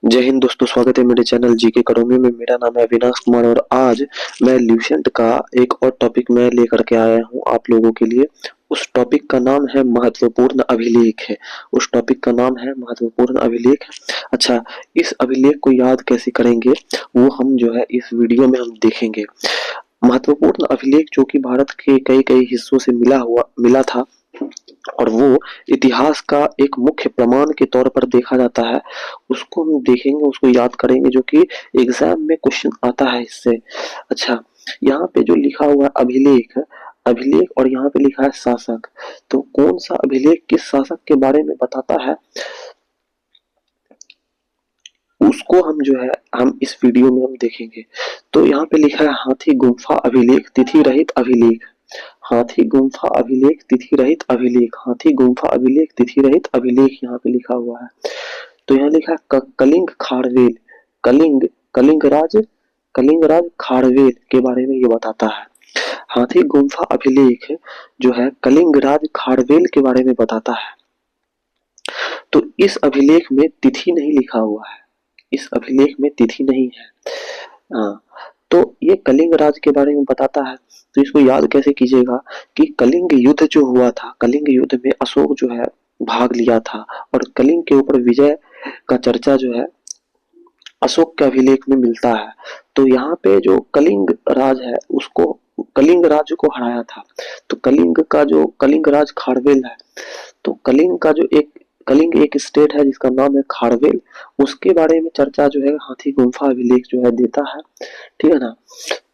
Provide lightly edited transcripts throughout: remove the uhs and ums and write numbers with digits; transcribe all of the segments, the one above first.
जय हिंद दोस्तों, स्वागत है मेरे चैनल जीके अकेडमी में। मेरा नाम है अविनाश कुमार और आज मैं ल्यूसेंट का एक और टॉपिक मैं लेकर के आया हूं आप लोगों के लिए। उस टॉपिक का नाम है महत्वपूर्ण अभिलेख है। उस टॉपिक का नाम है महत्वपूर्ण अभिलेख। अच्छा, इस अभिलेख को याद कैसे करेंगे वो हम जो है इस वीडियो में हम देखेंगे। महत्वपूर्ण अभिलेख जो कि भारत के कई कई हिस्सों से मिला था और वो इतिहास का एक मुख्य प्रमाण के तौर पर देखा जाता है। उसको हम देखेंगे, उसको याद करेंगे, जो कि एग्जाम में क्वेश्चन आता है इससे। अच्छा, यहाँ पे जो लिखा हुआ है अभिलेख, अभिलेख और यहाँ पे लिखा है शासक, तो कौन सा अभिलेख किस शासक के बारे में बताता है उसको हम जो है हम इस वीडियो में हम देखेंगे। तो यहाँ पे लिखा है हाथी गुम्फा अभिलेख तिथि रहित अभिलेख। हाथी गुम्फा अभिलेख तिथि रहित अभिलेख, हाथी गुम्फा अभिलेख तिथि रहित अभिलेख यहाँ पे लिखा हुआ है। तो यहाँ लिखा है कलिंग खारवेल, कलिंग कलिंगराज खारवेल के बारे में ये बताता है। हाथी गुम्फा अभिलेख जो है कलिंगराज खारवेल के बारे में बताता है। तो इस अभिलेख में तिथि नहीं लिखा हुआ है, इस अभिलेख में तिथि नहीं है। हाँ, तो ये कलिंग राज के बारे में बताता है। तो इसको याद कैसे कीजिएगा कि कलिंग युद्ध जो हुआ था, कलिंग युद्ध में अशोक जो है भाग लिया था और कलिंग के ऊपर विजय का चर्चा जो है अशोक के अभिलेख में मिलता है। तो यहाँ पे जो कलिंग राज है उसको कलिंग राज को हराया था। तो कलिंग का जो कलिंग राज खारवेल है, तो कलिंग एक स्टेट है जिसका नाम है खारवेल, उसके बारे में चर्चा जो है हाथी गुम्फा अभिलेख जो है देता है। ठीक है ना।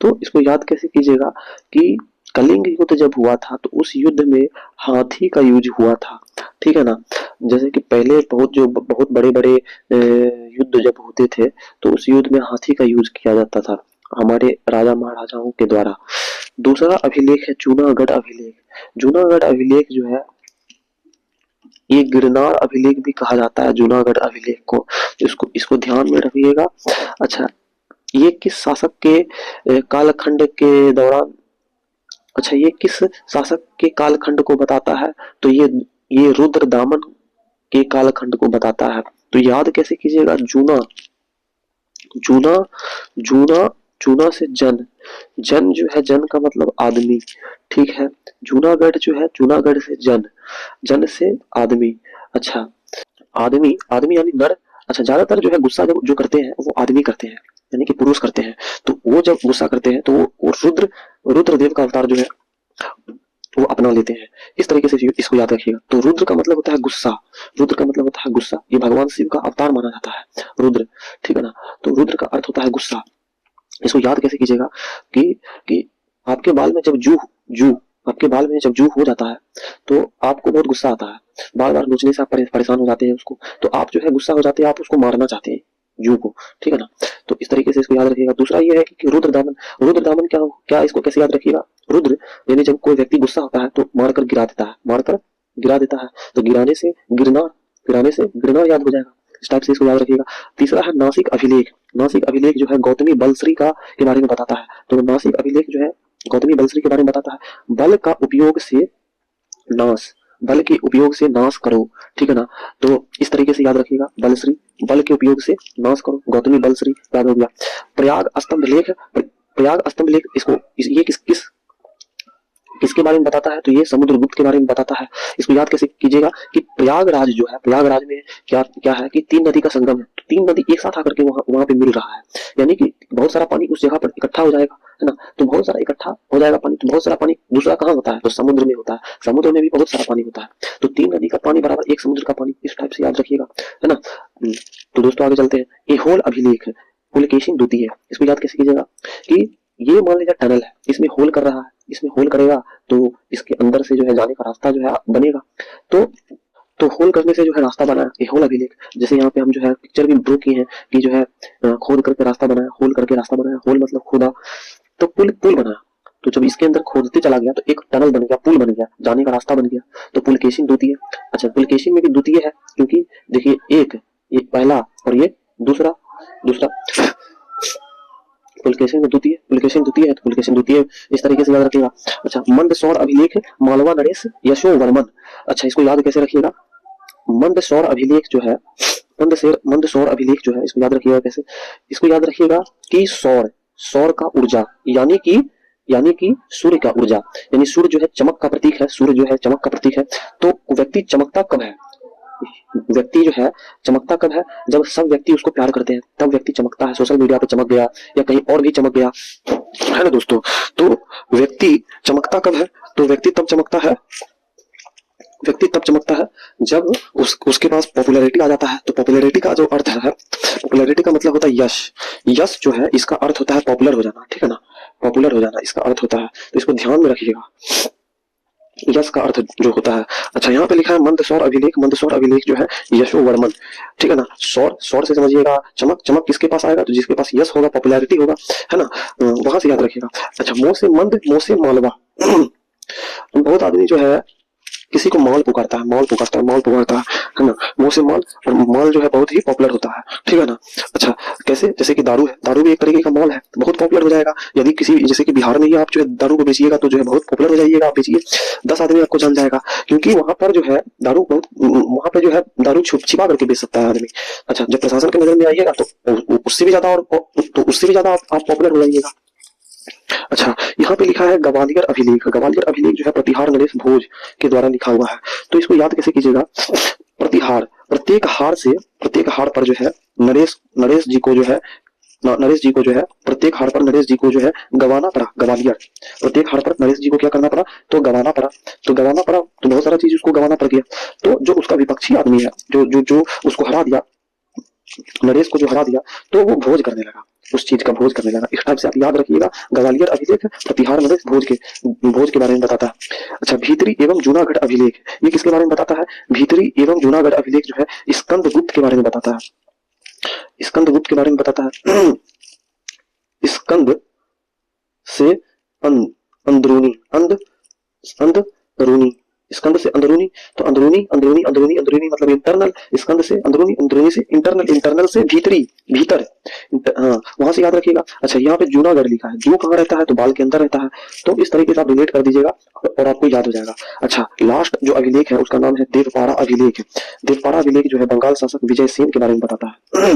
तो इसको याद कैसे कीजिएगा कि कलिंग युद्ध जब हुआ था तो उस युद्ध में हाथी का यूज हुआ था। ठीक है ना। जैसे कि पहले बहुत बड़े बड़े युद्ध जब होते थे तो उस युद्ध में हाथी का यूज किया जाता था हमारे राजा महाराजाओं के द्वारा। दूसरा अभिलेख है जूनागढ़ अभिलेख। जूनागढ़ अभिलेख जो है ये गिरनार अभिलेख भी कहा जाता है जूनागढ़ अभिलेख को। इसको ध्यान में रखिएगा। अच्छा, ये किस शासक के कालखंड के दौरान, अच्छा ये किस शासक के कालखंड को बताता है, तो ये रुद्रदामन के कालखंड को बताता है। तो याद कैसे कीजिएगा, जूना जूना जूना जूना से जन, जन जो है जन का मतलब आदमी। ठीक है, जूनागढ़ जो है जूनागढ़ से जन, जन से आदमी। अच्छा, आदमी आदमी यानी नर। अच्छा, ज्यादातर जो है गुस्सा जब जो करते हैं वो आदमी करते हैं, यानी कि पुरुष करते हैं। तो वो जब गुस्सा करते हैं तो वो रुद्रदेव का अवतार जो है वो अपना लेते हैं। इस तरीके से इसको याद रखिएगा। तो रुद्र का मतलब होता है गुस्सा, रुद्र का मतलब होता है गुस्सा। ये भगवान शिव का अवतार माना जाता है रुद्र। ठीक है ना। तो रुद्र का अर्थ होता है गुस्सा। इसको याद कैसे कीजिएगा कि आपके बाल में जब जू आपके बाल में जब जू हो जाता है तो आपको बहुत गुस्सा आता है, बार बार नोचने से आप परेशान हो जाते हैं उसको, तो आप जो है गुस्सा हो जाते हैं, आप उसको मारना चाहते हैं जू को। ठीक है ना। तो इस तरीके से इसको याद रखिएगा। दूसरा ये है कि रुद्रदामन क्या इसको कैसे याद रखिएगा। रुद्र यानी जब कोई व्यक्ति गुस्सा होता है तो मारकर गिरा देता है। तो गिराने से गिरना याद हो जाएगा। इस टाइप से इसको याद रखिएगा। तीसरा है नासिक अभिलेख। नासिक अभिलेख जो है गौतमी बलश्री के बारे में बताता है। तो नासिक अभिलेख जो है गौतमी बलश्री के बारे में बताता है। बल के उपयोग से नाश करो। ठीक है ना। तो इस तरीके से याद रखिएगा, बलश्री, बल के उपयोग से नाश करो, गौतमी बलश्री याद हो गया। प्रयाग स्तंभ लेख इसको ये किसके बारे में बताता है, तो ये समुद्रगुप्त के बारे में बताता है। इसको याद कैसे कीजिएगा कि प्रयागराज जो है, प्रयागराज में क्या है कि 3 नदी का संगम है। तो 3 नदी एक साथ आकर के वहां पे मिल रहा है, यानी कि बहुत सारा पानी उस जगह पर इकट्ठा हो जाएगा, है ना। तो बहुत सारा इकट्ठा हो जाएगा पानी, तो बहुत सारा पानी दूसरा कहाँ होता है, तो समुद्र में होता है। समुद्र में भी बहुत सारा पानी होता है। तो 3 नदी का पानी बराबर 1 समुद्र का पानी, इस टाइप से याद रखिएगा, है ना। तो दोस्तों आगे चलते हैं। एहोल अभिलेख, पुलकेशिन द्वितीय, इसको याद कैसे कीजिएगा कि ये मान लीजिए टनल है, इसमें होल कर रहा है, इसमें होल करेगा तो इसके अंदर से जो है जाने का रास्ता जो है बनेगा। तो होल करने से जो है रास्ता बना है होल अभिलेख। जैसे यहाँ पे हम जो है पिक्चर भी ड्रॉ किए हैं कि जो है खोद करके रास्ता बनाया, होल करके रास्ता बनाया, होल मतलब खोदा, तो पुल बनाया। तो जब इसके अंदर खोदते चला गया तो एक टनल बन गया, पुल बन गया, जाने का रास्ता बन गया। तो पुलकेशिन द्वितीय। अच्छा, पुलकेशिन में भी द्वितीय है क्योंकि देखिए ये पहला और ये दूसरा पुलकेशिन द्वितीय है, तो पुलकेशिन द्वितीय इस तरीके से याद रखिएगा। अच्छा, मंदसौर अभिलेख मालवा नरेश यशोवर्मन। अच्छा, इसको याद कैसे रखिएगा, मंदसौर अभिलेख जो है मंद सौर अभिलेख जो है, इसको याद रखिएगा कैसे, इसको याद रखिएगा कि सौर का ऊर्जा यानी कि सूर्य का ऊर्जा, यानी सूर्य जो है चमक का प्रतीक है, सूर्य जो है चमक का प्रतीक है। तो व्यक्ति चमकता कब है, व्यक्ति जो है चमकता कब है, जब सब व्यक्ति उसको प्यार करते हैं तब व्यक्ति चमकता है। सोशल मीडिया पे चमक गया या कहीं और भी चमक गया, है ना दोस्तों। तो व्यक्ति चमकता कब है, तो व्यक्ति तब चमकता है जब उसके पास पॉपुलैरिटी आ जाता है। तो पॉपुलैरिटी का जो अर्थ है, पॉपुलैरिटी का मतलब होता है यश। यश जो है इसका अर्थ होता है पॉपुलर हो जाना, ठीक है ना, पॉपुलर हो जाना इसका अर्थ होता है। तो इसको ध्यान में रखिएगा, यश का अर्थ जो होता है। अच्छा, यहाँ पे लिखा है मंदसौर अभिलेख जो है यशोवर्मन, ठीक है ना। सौर से समझिएगा चमक किसके पास आएगा, तो जिसके पास यश होगा, पॉपुलैरिटी होगा, है ना, वहां से याद रखिएगा। अच्छा, मोह से मालवा बहुत आदमी जो है किसी को माल पुकारता है, है ना। मोह से माल, और माल जो है बहुत ही पॉपुलर होता है, ठीक है ना। अच्छा, कैसे, जैसे कि दारू है, दारू भी एक तरीके का माल है, बहुत पॉपुलर हो जाएगा। यदि किसी, जैसे कि बिहार में ही आप जो है दारू को बेचिएगा तो जो है बहुत पॉपुलर हो जाइएगा, आप बेचिए 10 आदमी आपको जान जाएगा, क्योंकि वहां पर जो है दारू बहुत, वहां पे जो है दारू छिपा करके बेच सकता है आदमी। अच्छा, जब प्रशासन के नजर में आइएगा तो उससे भी ज्यादा आप पॉपुलर हो जाइएगा। अच्छा, यहाँ पे लिखा है ग्वालियर अभिलेख जो है प्रतिहार नरेश भोज के द्वारा लिखा हुआ है। तो इसको याद कैसे कीजिएगा, प्रतिहार, प्रत्येक हार पर जो है नरेश जी को जो है प्रत्येक हार पर नरेश जी को जो है गवाना पड़ा, ग्वालियर, प्रत्येक हार पर नरेश जी को क्या करना पड़ा, तो गवाना पड़ा, तो बहुत सारा चीज उसको गवाना पड़ गया। तो जो उसका विपक्षी आदमी है, जो उसको हरा दिया, नरेश को जो हरा दिया, तो वो भोज करने लगा, उस चीज का भोज करने लगा। इस टाइप से आप याद रखिएगा, ग्वालियर अभिलेख प्रतिहार नरेश भोज के बारे में बताता है। अच्छा, भीतरी एवं जूनागढ़ अभिलेख, ये किसके बारे में बताता है, भीतरी एवं जूनागढ़ अभिलेख जो है स्कंदगुप्त के बारे में बताता है, स्कंदगुप्त के बारे में बताता है। स्कंद से अंदरूनी, स्कंद से अंदरूनी, तो अंदरूनी मतलब इंटरनल, स्कंद से अंदरूनी से इंटरनल से भीतर, हाँ, वहां से याद रखिएगा। अच्छा, यहाँ पे जूनागढ़ लिखा है, जू कहाँ रहता है, तो बाल के अंदर रहता है, तो इस तरीके से आप रिलेट कर दीजिएगा और आपको याद हो जाएगा। अच्छा, लास्ट जो अभिलेख है उसका नाम है देवपारा अभिलेख। देवपारा अभिलेख जो है बंगाल शासक विजय सेन के बारे में बताता है,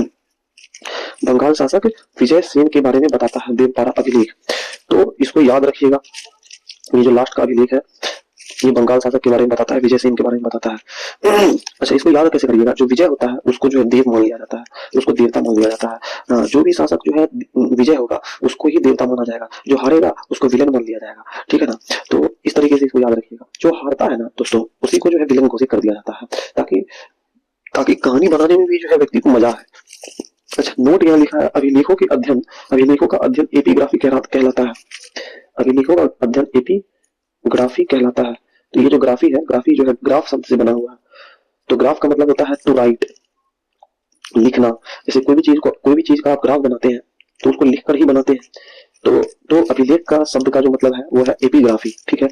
बंगाल शासक विजय सेन के बारे में बताता है देवपारा अभिलेख। तो इसको याद रखिएगा, ये जो लास्ट का अभिलेख है ये बंगाल शासक के बारे में बताता है, विजय सेन के बारे में बताता है। अच्छा, इसको याद कैसे करिएगा, जो विजय होता है उसको जो है देव मान लिया जाता है, उसको देवता मान लिया जाता है। जो भी शासक जो है विजय होगा उसको ही देवता माना जाएगा, जो हारेगा उसको विलन मान लिया जाएगा, ठीक है ना। तो इस तरीके से इसको याद रखिएगा, जो हारता है ना दोस्तों उसी को जो है विलन घोषित कर दिया जाता है, ताकि कहानी बनाने में भी जो है व्यक्ति को मजा है। अच्छा, नोट यहाँ लिखा है, अभिलेखों का अध्ययन एपिग्राफी कहलाता है, अभिलेखों का अध्ययन एपिग्राफी कहलाता है। तो ये जो ग्राफी है, ग्राफी जो है ग्राफ शब्द से बना हुआ है, तो ग्राफ का मतलब होता है टू राइट, लिखना। जैसे कोई भी चीज का आप ग्राफ बनाते हैं तो उसको लिखकर ही बनाते हैं। तो अभिलेख का शब्द का जो मतलब है वो है एपिग्राफी, ठीक है।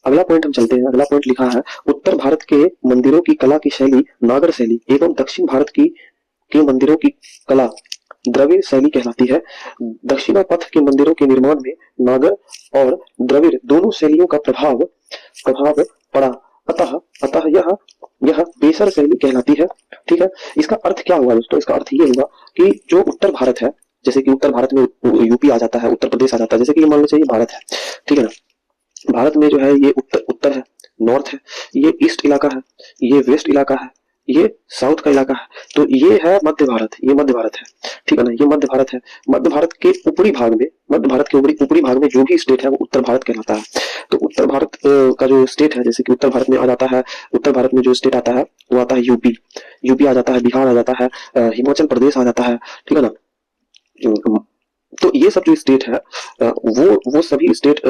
अगला पॉइंट हम चलते हैं, अगला पॉइंट लिखा है, उत्तर भारत के मंदिरों की कला की शैली नागर शैली एवं दक्षिण भारत के मंदिरों की कला द्रविड़ शैली कहलाती है। दक्षिणा पथ के मंदिरों के निर्माण में नागर और द्रविड़ दोनों शैलियों का प्रभाव पड़ा, अतः यह बेसर शैली कहलाती है, ठीक है। इसका अर्थ क्या हुआ दोस्तों, इसका अर्थ ये होगा कि जो उत्तर भारत है, जैसे कि उत्तर भारत में यूपी आ जाता है, उत्तर प्रदेश आ जाता है, जैसे कि मान लो चाहिए भारत है, ठीक है ना। भारत में जो है ये उत्तर है, नॉर्थ है, ये ईस्ट इलाका है, ये वेस्ट इलाका है, ये साउथ का इलाका है, तो ये है मध्य भारत, ये मध्य भारत है, ठीक है ना, ये मध्य भारत है। मध्य भारत के ऊपरी भाग में जो भी स्टेट है वो उत्तर भारत कहलाता है। तो उत्तर भारत का जो स्टेट है, जैसे कि उत्तर भारत में आ जाता है, उत्तर भारत में जो स्टेट आता है वो आता है यूपी आ जाता है, बिहार आ जाता है, हिमाचल प्रदेश आ जाता है, ठीक है ना। तो ये सब जो स्टेट है वो सभी स्टेट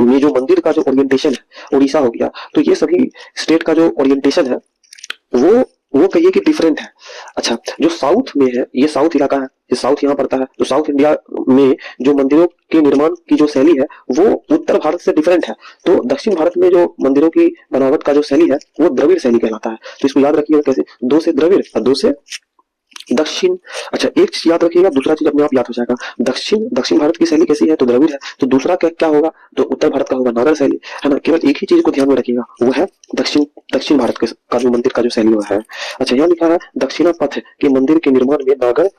में जो मंदिर का जो ओरिएंटेशन है, उड़ीसा हो गया, तो ये सभी स्टेट का जो ओरिएंटेशन है वो कहिए कि डिफरेंट है। अच्छा, जो साउथ में है, ये साउथ इलाका है, ये साउथ यहाँ पड़ता है, तो साउथ इंडिया में जो मंदिरों के निर्माण की जो शैली है वो उत्तर भारत से डिफरेंट है। तो दक्षिण भारत में जो मंदिरों की बनावट का जो शैली है वो द्रविड़ शैली कहलाता है। तो इसको याद रखिएगा कैसे, 2 से द्रविड़ और 2 से दक्षिण, अच्छा एक चीज याद रखिएगा, दूसरा चीज अपने आप याद हो जाएगा। दक्षिण दक्षिण भारत की शैली कैसी है, तो द्रविड़ है। तो दूसरा क्या क्या होगा, तो उत्तर भारत का होगा नागर शैली, है ना। केवल एक ही चीज को ध्यान में रखिएगा, वो है दक्षिण दक्षिण भारत का जो मंदिर का जो शैली वो है। अच्छा यहाँ लिखा है दक्षिणा पथ के मंदिर के निर्माण में नागर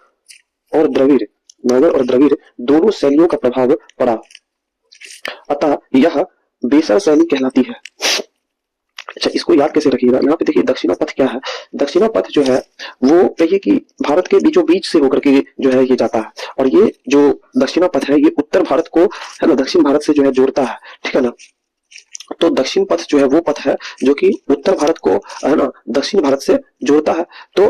और द्रविड़ दोनों शैलियों का प्रभाव पड़ा, अतः यह बेसर शैली कहलाती है। अच्छा इसको याद कैसे रखिएगा, यहाँ पे देखिए दक्षिणा पथ क्या है। दक्षिणा पथ जो है वो कहिए कि भारत के बीचों बीच से होकर के जो है ये जाता है, और ये जो दक्षिणा पथ है ये उत्तर भारत को, है ना, दक्षिण भारत से जो है जोड़ता है, ठीक है ना। तो दक्षिण पथ जो है वो पथ है जो कि उत्तर भारत को, है ना, दक्षिण भारत से जोड़ता है। तो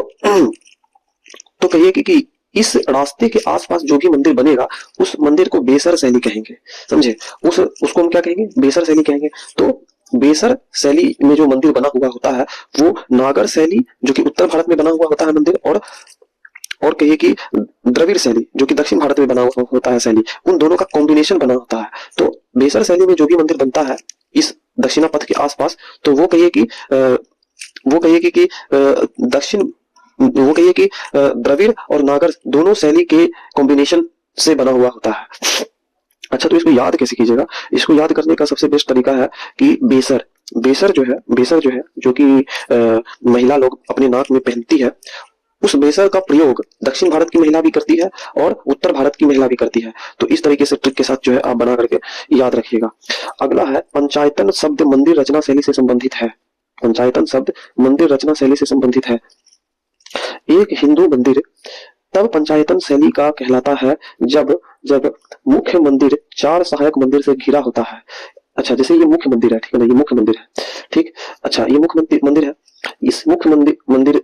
तो कहिए कि इस रास्ते के आसपास जो भी मंदिर बनेगा उस मंदिर को बेसर शैली कहेंगे, समझे। उसको हम क्या कहेंगे, बेसर शैली कहेंगे। तो बेसर शैली में जो मंदिर बना हुआ होता है वो नागर शैली जो कि उत्तर भारत में बना हुआ होता है मंदिर, और कहिए कि द्रविड़ शैली जो कि दक्षिण भारत में बना हुआ होता है शैली, उन दोनों का कॉम्बिनेशन बना होता है। तो बेसर शैली में जो भी मंदिर बनता है इस दक्षिणा पथ के आसपास, तो वो कहिए कि दक्षिण वो कहिए कि द्रविड़ और नागर दोनों शैली के कॉम्बिनेशन से बना हुआ होता है। अच्छा तो इसको याद कैसे कीजिएगा, इसको याद करने का सबसे बेस्ट तरीका है कि बेसर जो है जो कि महिला लोग अपने नाक में पहनती है, उस बेसर का प्रयोग दक्षिण भारत की महिला भी करती है और उत्तर भारत की महिला भी करती है। तो इस तरीके से ट्रिक के साथ जो है आप बना करके याद रखिएगा। अगला है पंचायतन शब्द मंदिर रचना शैली से संबंधित है। पंचायतन शब्द मंदिर रचना शैली से संबंधित है। एक हिंदू मंदिर तब पंचायतन शैली का कहलाता है जब जब मुख्य मंदिर 4 सहायक मंदिर से घिरा होता है। अच्छा जैसे ये मुख्य मंदिर है, ठीक है ना, ये मुख्य मंदिर है, ठीक। अच्छा ये मुख्य मंदिर है, इस मुख्य मंदिर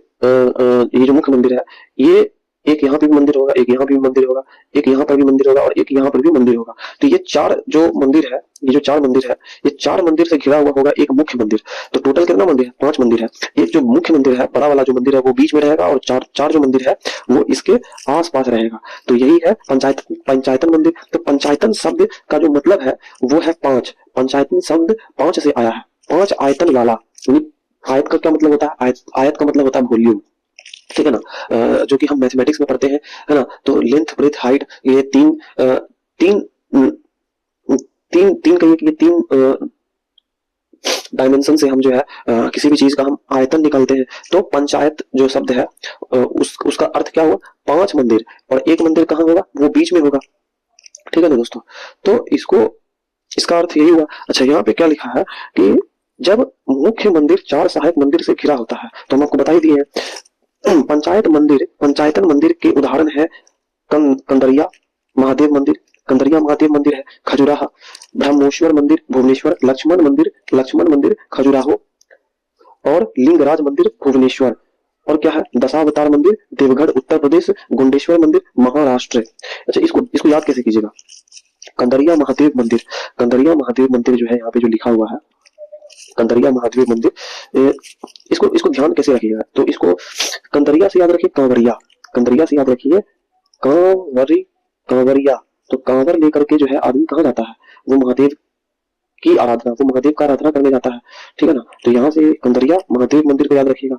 ये जो मुख्य मंदिर है ये एक यहाँ पे भी मंदिर होगा, एक यहाँ पे भी मंदिर होगा, एक यहाँ पर भी मंदिर होगा और एक यहाँ पर भी मंदिर होगा। तो ये 4 जो मंदिर है, ये जो 4 मंदिर है, ये 4 मंदिर से घिरा हुआ होगा एक मुख्य मंदिर। तो टोटल कितना मंदिर है, 5 मंदिर है। एक जो मुख्य मंदिर है, बड़ा वाला जो मंदिर है वो बीच में रहेगा और 4 जो मंदिर है वो इसके आस पास रहेगा। तो यही है पंचायतन मंदिर। तो पंचायतन शब्द का जो मतलब है वो है 5। पंचायतन शब्द 5 से आया है, 5 आयतन वाला। आयत का क्या मतलब होता है, आयत का मतलब होता है वॉल्यूम, ठीक है ना। जो कि हम मैथमेटिक्स में पढ़ते हैं, है ना। तो लेंथ ब्रेथ हाइट ये तीन कहिए कि ये 3 डायमेंशन से हम जो है किसी भी चीज का हम आयतन निकालते हैं। तो पंचायत जो शब्द है उसका अर्थ क्या हुआ, 5 मंदिर, और एक मंदिर कहाँ होगा, वो बीच में होगा, ठीक है ना दोस्तों। तो इसका अर्थ यही हुआ। अच्छा यहाँ पे क्या लिखा है कि जब मुख्य मंदिर 4 सहायक मंदिर से घिरा होता है, तो हम आपको बता ही दिए हैं। पंचायतन मंदिर के उदाहरण है कंदरिया महादेव मंदिर है खजुराहो, ब्रह्मेश्वर मंदिर भुवनेश्वर, लक्ष्मण मंदिर खजुराहो, और लिंगराज मंदिर भुवनेश्वर, और क्या है दशावतार मंदिर देवगढ़ उत्तर प्रदेश, गुंडेश्वर मंदिर महाराष्ट्र। अच्छा इसको याद कैसे कीजिएगा, कंदरिया महादेव मंदिर जो है यहाँ पे जो लिखा हुआ है कंदरिया महादेव मंदिर, इसको ध्यान कैसे रखिएगा, तो इसको कंदरिया से याद रखिए, कंवरिया से याद रखिए, कांवरिया। तो कांवर लेकर के जो है आदमी कहाँ जाता है, वो महादेव का आराधना करने जाता है, ठीक है ना। तो यहाँ से कंदरिया महादेव मंदिर को याद रखिएगा।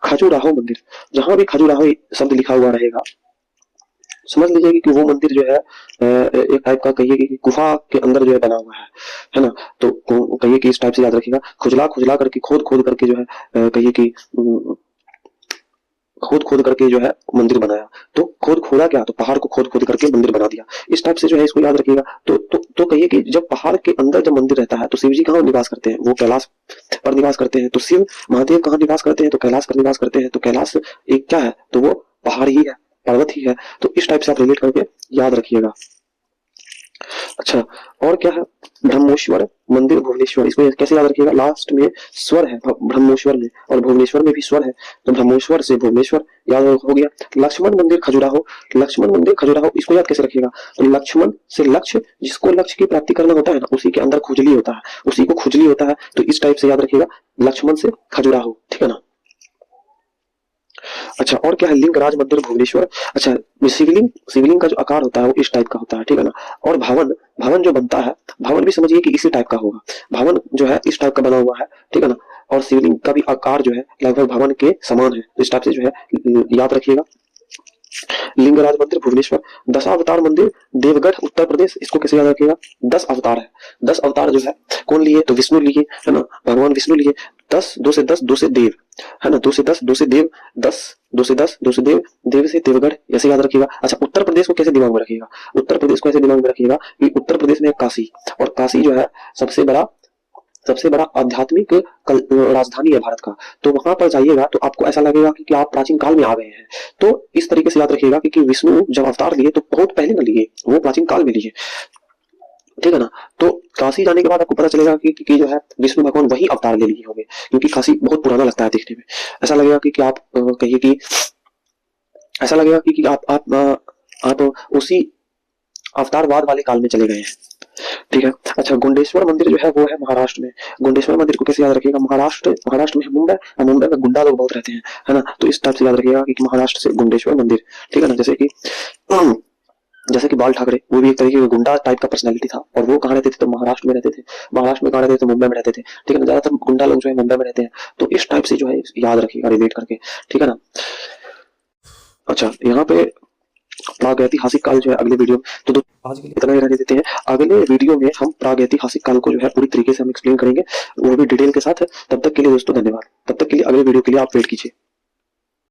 खजुराहो मंदिर, जहां भी खजुराहो शब्द लिखा हुआ रहेगा समझ लीजिए कि वो मंदिर जो है एक टाइप का कहिए कि गुफा के अंदर जो है बना हुआ है ना। तो कहिए कि इस टाइप से याद रखिएगा, खुजला करके खोद करके जो है कहिए कि खोद करके जो है मंदिर बनाया। तो खोदा क्या, तो पहाड़ को खोद करके मंदिर बना दिया। इस टाइप से जो है इसको याद रखिएगा। तो कहिए कि जब पहाड़ के अंदर जब मंदिर रहता है तो शिव जी कहाँ निवास करते हैं, वो कैलाश पर निवास करते हैं। तो शिव महादेव कहाँ निवास करते हैं, तो कैलाश पर निवास करते हैं। तो कैलाश एक क्या है, तो वो पहाड़ ही है, पर्वत ही है। तो इस टाइप से आप रिलेट करके याद रखिएगा। अच्छा और क्या है, ब्रह्मेश्वर मंदिर भुवनेश्वर, इसको कैसे याद रखिएगा, लास्ट में स्वर है ब्रह्मेश्वर में और भुवनेश्वर में भी स्वर है, तो ब्रह्मेश्वर से भुवनेश्वर याद हो गया। लक्ष्मण मंदिर खजुराहो, इसको याद कैसे रखिएगा, तो लक्ष्मण से लक्ष्य, जिसको लक्ष्य की प्राप्ति करना होता है ना उसी के अंदर खुजली होता है, उसी को खुजली होता है। तो इस टाइप से याद रखिएगा, लक्ष्मण से खजुराहो, ठीक है ना। अच्छा और क्या है, लिंगराज मंदिर भुवनेश्वर। अच्छा शिवलिंग का जो आकार होता है वो इस टाइप का होता है, ठीक है ना। और भवन जो बनता है, भवन भी समझिए कि इसी टाइप का होगा, भवन जो है इस टाइप का बना हुआ है, ठीक है ना। और शिवलिंग का भी आकार जो है लगभग भवन के समान है। तो इस टाइप से जो है याद रखिएगा। लिंगराज मंदिर भुवनेश्वर। दशावतार मंदिर देवगढ़ उत्तर प्रदेश। इसको कैसे याद रखिएगा, 10 अवतार है। 10 अवतार जो है कौन लिए, तो विष्णु लिए, है ना, भगवान विष्णु लिए। 10 2 से 10 2 से देव, है ना, 2 से 10 2 से देव, 10 2 से 10 2 से देव, देव से देवगढ़, ऐसे याद रखिएगा। अच्छा, उत्तर प्रदेश को कैसे दिमाग में रखिएगा, उत्तर प्रदेश को ऐसे दिमाग में रखिएगा कि उत्तर प्रदेश में काशी, और काशी जो है सबसे बड़ा आध्यात्मिक राजधानी है भारत का। तो वहां पर जाइएगा तो आपको ऐसा लगेगा कि आप प्राचीन काल में आ गए हैं। तो इस तरीके से याद रखिएगा कि विष्णु जब अवतार लिए तो बहुत पहले न लिए, वो प्राचीन काल में लिए, ठीक है ना। तो काशी जाने के बाद आपको पता चलेगा कि जो है विष्णु भगवान वही अवतार ले लिए होंगे, क्योंकि काशी बहुत पुराना लगता है देखने में। ऐसा लगेगा कि आप कहिए कि ऐसा लगेगा कि आप उसी अवतारवाद वाले काल में चले गए हैं, ठीक है। अच्छा, गुंडेश्वर मंदिर जो है वो है महाराष्ट्र में। गुंडेश्वर मंदिर को कैसे याद रखिएगा, महाराष्ट्र में है मुंबई, और मुंबई में गुंडा लोग बहुत रहते हैं, है ना। तो इस टाइप से याद रखिएगा कि महाराष्ट्र से गुंडेश्वर मंदिर, ठीक है ना। जैसे कि बाल ठाकरे, वो भी एक तरीके का गुंडा टाइप का पर्सनैलिटी था, और वो कहाँ रहते थे, तो महाराष्ट्र में रहते थे। महाराष्ट्र में कहाँ रहते थे, तो मुंबई में रहते थे, ठीक है ना। ज्यादातर गुंडा लोग जो है मुंबई में रहते हैं। तो इस टाइप से जो है याद रखिएगा रिलेट करके, ठीक है ना। अच्छा, यहाँ पे प्रागैतिहासिक काल जो है अगले वीडियो में, तो आज के लिए इतना ही रहने देते हैं। अगले वीडियो में हम प्रागैतिहासिक काल को जो है पूरी तरीके से हम एक्सप्लेन करेंगे, वो भी डिटेल के साथ है। तब तक के लिए दोस्तों धन्यवाद। तब तक के लिए अगले वीडियो के लिए आप वेट कीजिए।